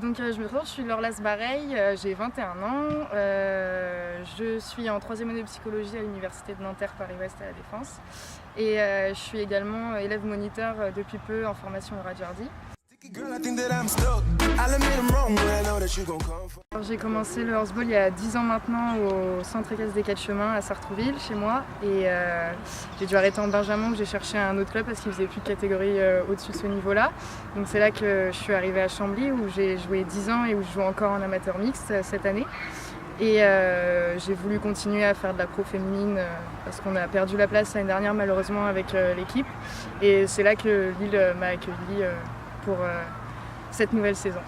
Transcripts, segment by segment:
Donc je me présente, je suis Laure Lasbareil, j'ai 21 ans, je suis en 3e année de psychologie à l'université de Nanterre Paris-Ouest à la Défense et je suis également élève moniteur depuis peu en formation au Radjardi. J'ai commencé le horseball il y a 10 ans maintenant au centre équestre des 4 chemins à Sartrouville, chez moi. Et j'ai dû arrêter en Benjamin, que j'ai cherché un autre club parce qu'il faisait plus de catégorie au-dessus de ce niveau-là. Donc c'est là que je suis arrivée à Chambly où j'ai joué 10 ans et où je joue encore en amateur mixte cette année. Et j'ai voulu continuer à faire de la pro féminine parce qu'on a perdu la place l'année dernière malheureusement avec l'équipe. Et c'est là que Lille m'a accueilli pour cette nouvelle saison.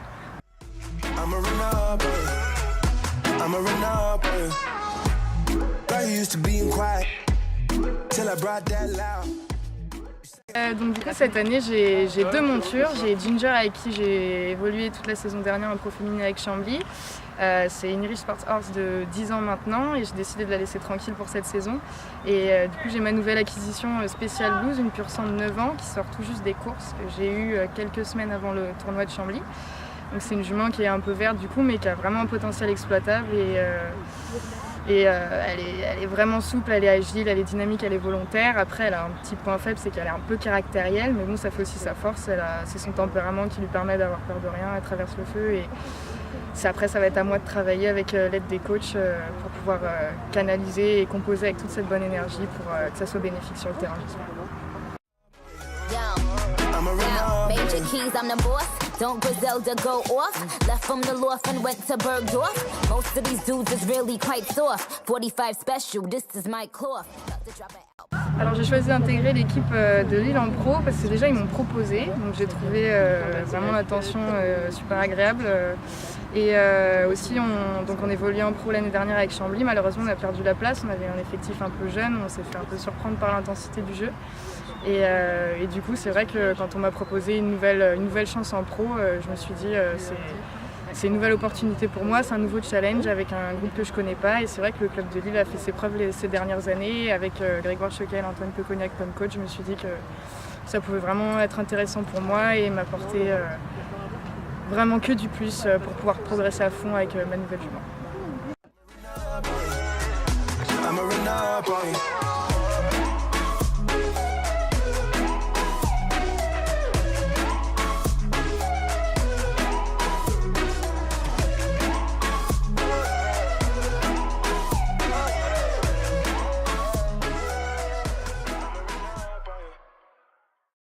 Donc du coup cette année j'ai 2 montures, j'ai Ginger avec qui j'ai évolué toute la saison dernière en pro féminine avec Chambly. C'est une Irish Sports Horse de 10 ans maintenant et j'ai décidé de la laisser tranquille pour cette saison. Et du coup j'ai ma nouvelle acquisition Special Blues, une pure sang de 9 ans qui sort tout juste des courses que j'ai eu quelques semaines avant le tournoi de Chambly. Donc c'est une jument qui est un peu verte du coup mais qui a vraiment un potentiel exploitable et elle est vraiment souple, elle est agile, elle est dynamique, elle est volontaire. Après elle a un petit point faible, c'est qu'elle est un peu caractérielle mais bon ça fait aussi sa force, c'est son tempérament qui lui permet d'avoir peur de rien, elle traverse le feu et après ça va être à moi de travailler avec l'aide des coachs pour pouvoir canaliser et composer avec toute cette bonne énergie pour que ça soit bénéfique sur le terrain. Major keys, I'm the boss. Don't Griselda go off? Left from the loft and went to Bergdorf. Most of these dudes is really quite soft. 45 special, this is my cloth. Alors j'ai choisi d'intégrer l'équipe de Lille en pro parce que déjà ils m'ont proposé, donc j'ai trouvé vraiment l'attention super agréable. Et aussi on évoluait en pro l'année dernière avec Chambly, malheureusement on a perdu la place, on avait un effectif un peu jeune, on s'est fait un peu surprendre par l'intensité du jeu. Et du coup c'est vrai que quand on m'a proposé une nouvelle chance en pro, je me suis dit c'est une nouvelle opportunité pour moi, c'est un nouveau challenge avec un groupe que je connais pas et c'est vrai que le club de Lille a fait ses preuves ces dernières années avec Grégoire Choquel, Antoine Pecognac comme coach. Je me suis dit que ça pouvait vraiment être intéressant pour moi et m'apporter vraiment que du plus pour pouvoir progresser à fond avec ma nouvelle jument.